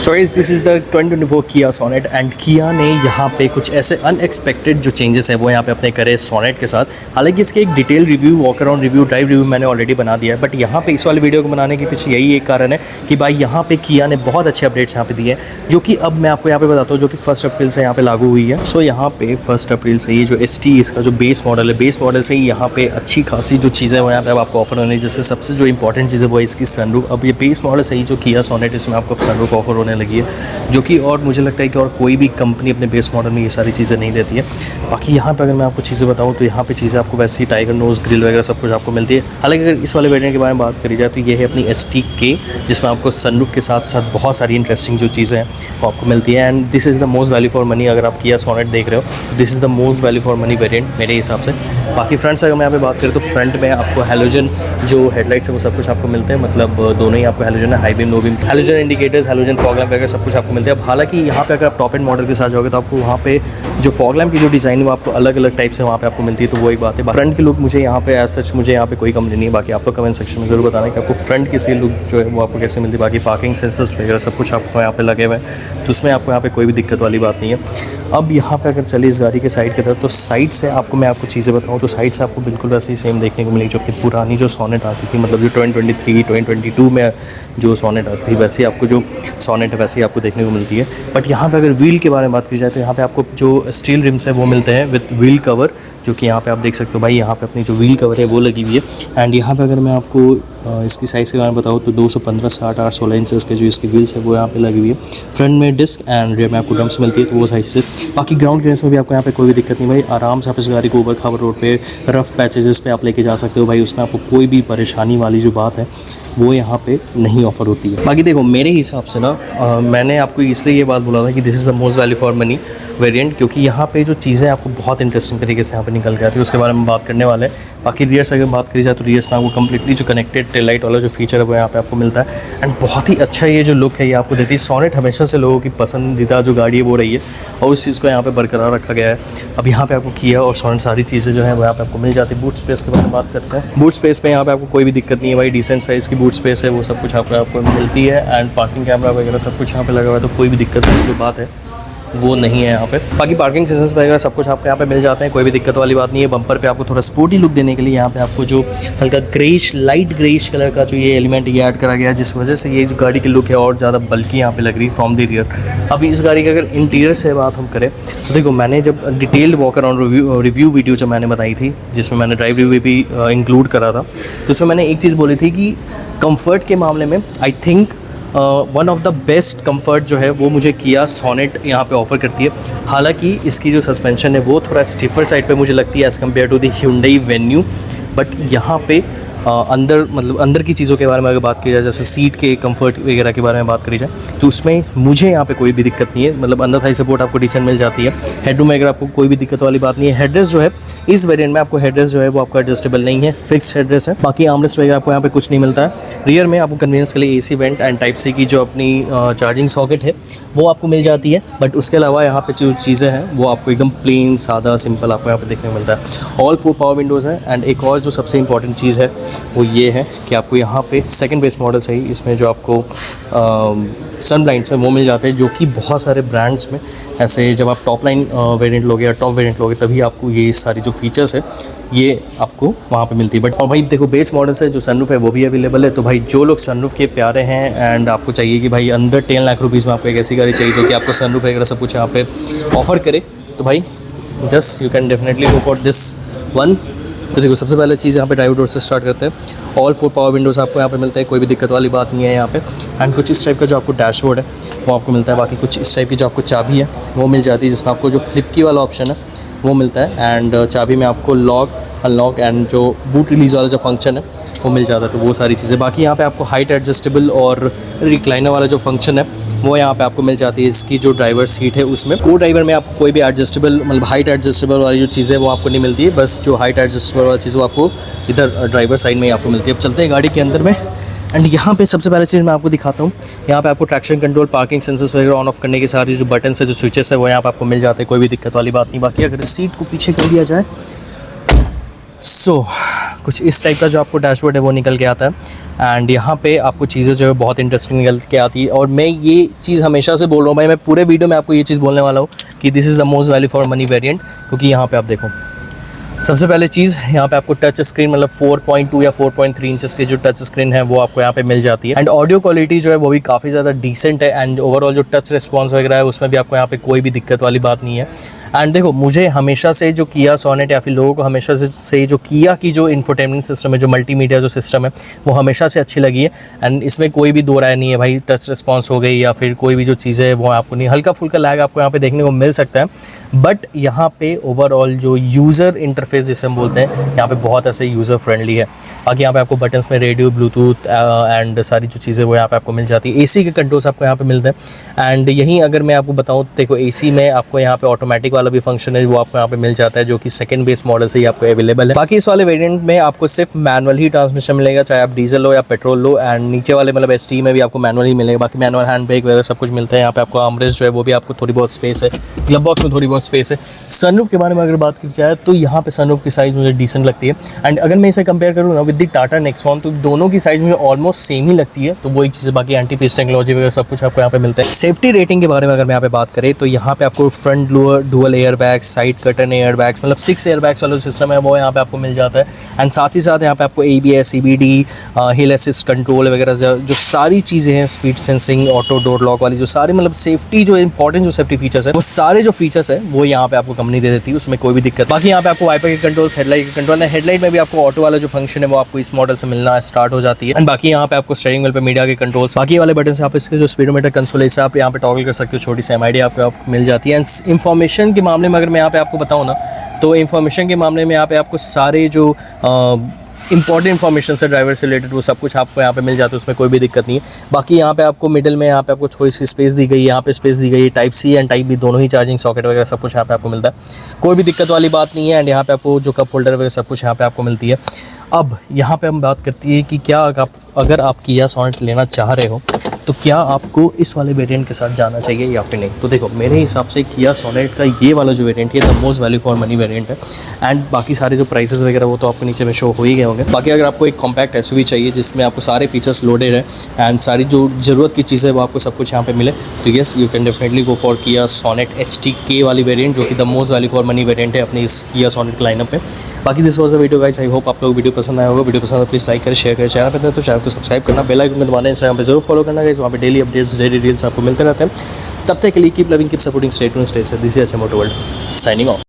So guys this is the 2024 किया sonnet and किया ने यहाँ पे कुछ ऐसे अनएक्सपेक्टेड जो चेंजेस है वो यहाँ पे अपने करे सोनेट के साथ। हालांकि इसके एक detail review, walk around review, drive review मैंने ऑलरेडी बना दिया है, बट यहाँ पे इस वाले वीडियो को बनाने के पीछे यही एक कारण है कि भाई यहाँ पे किया ने बहुत अच्छे अपडेट्स यहाँ पे दिए हैं, जो कि अब मैं आपको यहाँ पे बताता हूँ, जो कि 1 अप्रैल से यहाँ पे लागू हुई है। सो यहाँ पे 1 अप्रैल से ये जो ST इसका जो बेस मॉडल है, बेस मॉडल से ही यहाँ पे अच्छी खासी जो चीज़ें वो यहाँ पे अब आपको ऑफर होने, जैसे सबसे जो इंपॉर्टेंट चीज़ है वो है इसकी सनरूफ। अब ये बेस मॉडल से ही जो किया सोनेट इसमें आपको सनरूफ ऑफर होने लगी है, जो कि और मुझे लगता है कि और कोई भी कंपनी अपने बेस मॉडल में ये सारी चीज़ें नहीं देती है। बाकी यहाँ पे अगर मैं आपको चीज़ें बताऊँ तो यहाँ पे चीज़ें आपको वैसे ही टाइगर नोज़ ग्रिल वगैरह सब कुछ आपको मिलती है। हालांकि अगर इस वाले वेरिएंट के बारे में बात करी जाए तो ये है अपनी ST-K, जिसमें आपको सनरूफ के साथ साथ बहुत सारी इंटरेस्टिंग जो चीज़ें हैं वो आपको मिलती है। And this is the most value for money. अगर आप किया सोनेट देख रहे हो, this is the most value for money variant मेरे हिसाब से। बाकी फ्रंट से अगर मैं यहाँ पे बात करूँ तो फ्रंट में आपको हेलोजन जो हेडलाइट्स है वो सब कुछ आपको मिलते हैं, मतलब दोनों ही आपको हेलोजन है, high beam, low beam, halogen indicators, halogen fog lamp वगैरह सब कुछ आपको मिलते हैं। अब हालांकि यहाँ पे अगर आप टॉप एंड मॉडल के साथ जाओगे तो आपको वहाँ पे जो फॉग लैम्प की जो डिज़ाइन है वो आपको अलग अलग टाइप से वहाँ पे आपको मिलती है, तो वही बात है। फ्रंट की लुक मुझे यहाँ पे एज सच मुझे यहाँ पे कोई कंप्लेन नहीं है। बाकी आप लोग कमेंट सेक्शन में ज़रूर बताना कि आपको फ्रंट की सी लुक जो है वो आपको कैसे मिलती है। बाकी पार्किंग सेंसर्स वगैरह सब कुछ आपको यहाँ पे लगे हुए हैं, तो उसमें आपको यहाँ पे कोई भी दिक्कत वाली बात नहीं है। अब यहाँ पे अगर चलिए इस गाड़ी के साइड की तरफ, तो साइड से आपको मैं आपको चीज़ें बताऊँ तो साइड से आपको बिल्कुल वैसे ही सेम देखने को मिलेगी जो कि पुरानी जो सोनेट आती थी, मतलब जो 2023 2022 में जो सोनेट आती थी वैसे ही आपको जो सोनेट है वैसे ही आपको देखने को मिलती है। बट यहाँ पे अगर व्हील के बारे में बात की जाए तो यहाँ पे आपको जो स्टील रिम्स है वो मिलते हैं विद व्हील कवर, जो कि यहाँ पे आप देख सकते हो भाई, यहाँ पे अपनी जो व्हील कवर है वो लगी हुई है। एंड यहाँ पे अगर मैं आपको इसकी साइज़ के बारे में बताऊँ तो 215, 60, 8, 16 इंचेस के जो इसकी व्हील्स है वो यहाँ पे लगी हुई है। फ्रंट में डिस्क एंड रियर में आपको ड्रम्स मिलती है, तो वो साइज से। बाकी ग्राउंड क्लियरेंस में भी आपको यहाँ पे कोई भी दिक्कत नहीं भाई, आराम से आप इस गाड़ी को ऊबड़ खाबड़ रोड पे रफ पैचेज़ पे आप लेके जा सकते हो भाई, उसमें आपको कोई भी परेशानी वाली जो बात है वो यहाँ पे नहीं ऑफर होती है। बाकी देखो मेरे हिसाब से ना मैंने आपको इसलिए ये बात बोला था कि this is the most value for money variant, क्योंकि यहाँ पे जो चीज़ें आपको बहुत इंटरेस्टिंग तरीके से यहाँ पे निकल के आती है, उसके बारे में बात करने वाले हैं। बाकी रियर्स अगर बात करी जाए तो रियर्स में आपको कम्प्लीटली जो कनेक्टेड टेल लाइट वाला जो फीचर है वो यहाँ पे आपको मिलता है। एंड बहुत ही अच्छा ये जो लुक है ये आपको देती है। सोनेट हमेशा से लोगों की पसंदीदा जो गाड़ी है वो रही है और उस चीज़ को यहाँ पे बरकरार रखा गया है। अब यहाँ पे आपको किया और सोनेट सारी चीज़ें जो है वो यहाँ पे आपको मिल जाती है। बूट स्पेस के बारे में बात करते हैं। बूट स्पेस पे यहाँ पे आपको कोई भी दिक्कत नहीं है भाई, डिसेंट साइज़ की बूट स्पेस है वो सब कुछ आपको मिलती है। एंड पार्किंग कैमरा वगैरह सब कुछ यहाँ पे लगा हुआ है, तो कोई भी दिक्कत वाली जो बात है वो नहीं है यहाँ पे। बाकी पार्किंग सेंसर्स वगैरह सब कुछ आपको यहाँ पे मिल जाते हैं, कोई भी दिक्कत वाली बात नहीं है। बम्पर पे आपको थोड़ा स्पोर्टी लुक देने के लिए यहाँ पे आपको जो हल्का ग्रेइश, लाइट ग्रेइश कलर का जो ये एलिमेंट ये ऐड करा गया है, जिस वजह से ये जो गाड़ी की लुक है और ज़्यादा बल्कि यहाँ पे लग रही है फ्रॉम द रियर। अब इस गाड़ी के अगर इंटीरियर से बात हम करें तो देखो मैंने जब detailed walk around review video जब मैंने बनाई थी, जिसमें मैंने ड्राइव रिव्यू भी इंक्लूड करा था, तो उसमें मैंने एक चीज़ बोली थी कि कम्फर्ट के मामले में I think one of the best comfort जो है वो मुझे किया सोनेट यहाँ पे ऑफ़र करती है। हालांकि इसकी जो सस्पेंशन है वो थोड़ा स्टिफर साइड पे मुझे लगती है as compared to the Hyundai Venue, but यहाँ पे अंदर मतलब अंदर की चीज़ों के बारे में अगर बात की जाए, जैसे सीट के कंफर्ट वगैरह के बारे में बात करी जाए, तो उसमें मुझे यहाँ पे कोई भी दिक्कत नहीं है। मतलब अंदर थाई सपोर्ट आपको डिसेंट मिल जाती है। हेडरूम वगैरह आपको कोई भी दिक्कत वाली बात नहीं है। हेडरेस्ट जो है इस वेरिएंट में आपको हेडरेस्ट जो है वो आपका एडजस्टेबल नहीं है, फिक्स हेडरेस्ट है। बाकी आर्मरेस्ट वगैरह आपको यहाँ पे कुछ नहीं मिलता है। रियर में आपको कन्वीनियंस के लिए AC went and type C की जो अपनी चार्जिंग सॉकेट है वो आपको मिल जाती है, बट उसके अलावा यहाँ पे जो चीज़ें हैं वो आपको एकदम प्लेन, सादा, सिंपल आपको यहाँ पे देखने को मिलता है। ऑल 4 पावर विंडोज़ हैं। एंड एक और जो सबसे इंपॉर्टेंट चीज़ है वो ये है कि आपको यहाँ पे सेकंड बेस मॉडल से ही इसमें जो आपको सन ब्लाइंड्स हैं वो मिल जाते हैं, जो कि बहुत सारे ब्रांड्स में ऐसे जब आप टॉप लाइन वेरिएंट लोगे या टॉप वेरिएंट लोगे तभी आपको ये सारी जो फीचर्स है ये आपको वहाँ पे मिलती है। बट और भाई देखो बेस मॉडल से जो सनरूफ है वो भी अवेलेबल है, तो भाई जो लोग सनरूफ के प्यारे हैं एंड आपको चाहिए कि भाई अंदर 10 लाख रुपीज़ में आपको एक ऐसी गाड़ी चाहिए जो कि आपको सनरूफ वगैरह सब कुछ यहाँ पे ऑफर करे, तो भाई just you can definitely go for this one. तो देखो सबसे पहले चीज़ यहाँ पे ड्राइवर डोर से स्टार्ट करते हैं। ऑल 4 पावर विंडोज़ आपको यहाँ पे मिलते हैं, कोई भी दिक्कत वाली बात नहीं है यहाँ पे। एंड कुछ इस टाइप का जो आपको डैशबोर्ड है वो आपको मिलता है। बाकी कुछ इस टाइप की जो आपको चाबी है वो मिल जाती है, जिसमें आपको जो फ्लिप की वाला ऑप्शन है वो मिलता है। एंड चाबी में आपको लॉक, अनलॉक एंड जो बूट रिलीज़ वाला जो फंक्शन है वो मिल जाता है, तो वो सारी चीज़ें। बाकी यहाँ पे आपको हाइट एडजस्टेबल और रिक्लाइनर वाला जो फंक्शन है वो यहाँ पे आपको मिल जाती है। इसकी जो ड्राइवर सीट है उसमें को ड्राइवर में आपको कोई भी एडजस्टेबल मतलब हाइट एडजस्टेबल वाली जो चीज़ें वो आपको नहीं मिलती है, बस जो हाइट एडजस्टेबल वाली चीज़ वो आपको इधर ड्राइवर साइड में ही आपको मिलती है। अब चलते हैं गाड़ी के अंदर में। एंड यहाँ पे सबसे पहले चीज़ मैं आपको दिखाता हूँ, यहाँ पे आपको ट्रैक्शन कंट्रोल, पार्किंग सेंसर्स वगैरह ऑन ऑफ करने के साथ जो बटन्स है, जो स्विचेस है वो यहाँ पे आपको मिल जाते हैं, कोई भी दिक्कत वाली बात नहीं। बाकी अगर सीट को पीछे कर दिया जाए, सो कुछ इस टाइप का जो आपको डैशबोर्ड है वो निकल के आता है एंड यहाँ पे आपको चीज़ें जो है बहुत इंटरेस्टिंग निकल के आती है। और मैं ये चीज़ हमेशा से बोल रहा हूँ भाई, मैं पूरे वीडियो में आपको ये चीज़ बोलने वाला हूँ कि this is the most value for money variant. क्योंकि यहाँ पे आप देखो, सबसे पहले चीज़ यहाँ पे आपको टच स्क्रीन मतलब 4.2 या 4.3 इंचेस की जो टच स्क्रीन है वो आपको यहाँ पे मिल जाती है एंड ऑडियो क्वालिटी जो है वो भी काफ़ी ज़्यादा डिसेंट है एंड ओवरऑल जो टच रिस्पॉन्स वगैरह है उसमें भी आपको यहाँ पे कोई भी दिक्कत वाली बात नहीं है। एंड देखो, मुझे हमेशा से जो किया सोनेट या फिर लोगों को हमेशा से जो किया की जो इंफोटेनमेंट सिस्टम है, जो मल्टीमीडिया जो सिस्टम है, वो हमेशा से अच्छी लगी है एंड इसमें कोई भी दो राय नहीं है भाई। टच रिस्पॉन्स हो गई या फिर कोई भी जो चीज़ें है वो आपको नहीं, हल्का फुल्का लैग आपको यहाँ पे देखने को मिल सकता है, बट यहाँ पे ओवरऑल जो यूज़र इंटरफेस जिसे हम बोलते हैं यहाँ पे बहुत ऐसे यूज़र फ्रेंडली है। बाकी यहाँ पे आपको बटन्स में रेडियो, ब्लूटूथ एंड सारी जो चीज़ें वो यहाँ पे आपको मिल जाती है। एसी के कंट्रोल्स आपको यहाँ पे मिलते हैं एंड यहीं अगर मैं आपको बताऊँ, देखो एसी में आपको यहाँ पे ऑटोमेटिक वाला भी फंक्शन है वो आपको यहाँ पे मिल जाता है, जो कि सेकंड बेस मॉडल से ही आपको अवेलेबल है। बाकी इस वाले वेरिएंट में आपको सिर्फ मैनुअल ही ट्रांसमिशन मिलेगा, चाहे आप डीजल लो या पेट्रोल लो एंड नीचे वाले मतलब एसटी में भी आपको मैनुअल ही मिलेगा। बाकी मैनुअल हैंड ब्रेक वगैरह सब कुछ मिलता है। यहाँ पे आपको आर्मरेस्ट जो है वो भी आपको थोड़ी बहुत स्पेस है, ग्लव बॉक्स में थोड़ी बहुत स्पेस है। सनरूफ के बारे में अगर बात की जाए तो यहाँ पे सनरूफ की साइज़ मुझे डिसेंट लगती है एंड अगर मैं इसे कंपेयर करूँ ना विद द टाटा नेक्सॉन तो दोनों की साइज़ मुझे ऑलमोस्ट सेम ही लगती है। तो वही चीज़, बाकी एंटी पीस टेक्नोलॉजी वगैरह सब कुछ आपको यहाँ पे मिलता है। सेफ्टी रेटिंग के बारे में अगर मैं यहाँ पे बात करें तो यहाँ पे आपको front dual air bags, side curtain air bags, मतलब 6 एयर बैग्स वाला सिस्टम है वो यहाँ पे आपको मिल जाता है एंड साथ ही साथ यहाँ पे आपको ABS, CBD, हिल असिस्ट कंट्रोल वगैरह जो सारी चीज़ें हैं, speed sensing, auto door lock वाली जो सारी मतलब सेफ्टी जो इंपॉर्टेंट जो सेफ्टी फीचर्स है वो सारे जो फीचर्स है वो यहाँ पे आपको कंपनी दे देती है, उसमें कोई भी दिक्कत। बाकी यहाँ पे आपको वाइपर के कंट्रोल्स, हेडलाइट के कंट्रोल है। हेडलाइट में भी आपको ऑटो वाला जो फंक्शन है वो आपको इस मॉडल से मिलना स्टार्ट हो जाती है एंड बाकी यहाँ पे आपको स्टीयरिंग व्हील पे मीडिया के कंट्रोल्स, बाकी वाले बटन से आप इसके जो स्पीडोमीटर कंसोल है आप यहाँ पे टॉगल कर सकते हो, छोटी सी MID आपको मिल जाती है। एंड इन्फॉर्मेशन के मामले में अगर मैं यहाँ पे आपको बताऊँ ना तो इन्फॉर्मेशन के मामले में यहाँ पे आपको सारे जो इंपॉर्टेंट इन्फॉर्मेशन से ड्राइवर से रिलेटेड वो सब कुछ आपको यहाँ पे मिल जाता है, उसमें कोई भी दिक्कत नहीं है। बाकी यहाँ पे आपको मिडिल में यहाँ पे आपको थोड़ी सी स्पेस दी गई है, यहाँ पे स्पेस दी गई है, type C and type B दोनों ही चार्जिंग सॉकेट वगैरह सब कुछ यहाँ पे आपको मिलता है, कोई भी दिक्कत वाली बात नहीं है। एंड यहाँ पे आपको जो कप होल्डर वगैरह सब कुछ यहाँ पे आपको मिलती है। अब यहाँ पे हम बात करती है कि क्या अगर आप किया सोनेट लेना चाह रहे हो तो क्या आपको इस वाले वेरिएंट के साथ जाना चाहिए या फिर नहीं। तो देखो, मेरे हिसाब से किया सोनेट का ये वाला जो वेरिएंट है the most value for money variant है एंड बाकी सारे जो प्राइसेस वगैरह वो तो आपको नीचे में शो हो ही गए होंगे। बाकी अगर आपको एक कॉम्पैक्ट SUV चाहिए जिसमें आपको सारे फीचर्स लोडेड है एंड सारी जो ज़रूरत की चीज़ें वो आपको सब कुछ यहाँ पे मिले तो yes you can definitely go for किया सोनेट HTK वाली वेरिएंट, जो कि the most value for money variant है अपनी इस किया सोनेट लाइनअप में। बाकी this was the video guys, I hope आप लोग वीडियो पसंद आया होगा। वीडियो पसंद है प्लीज़ लाइक करें, शेयर करें, चैनल पर तो चैनल को सब्सक्राइब करना, बेल आइकन दबाना, इंस्टाग्राम पे जरूर फॉलो करना गाइस, वहाँ पे डेली अपडेट्स, डेली रील्स आपको मिलते रहते हैं। तब तक के लिए keep loving, keep supporting, stay tuned, stay safe, this is अच्छा मोटो वर्ल्ड साइनिंग ऑफ।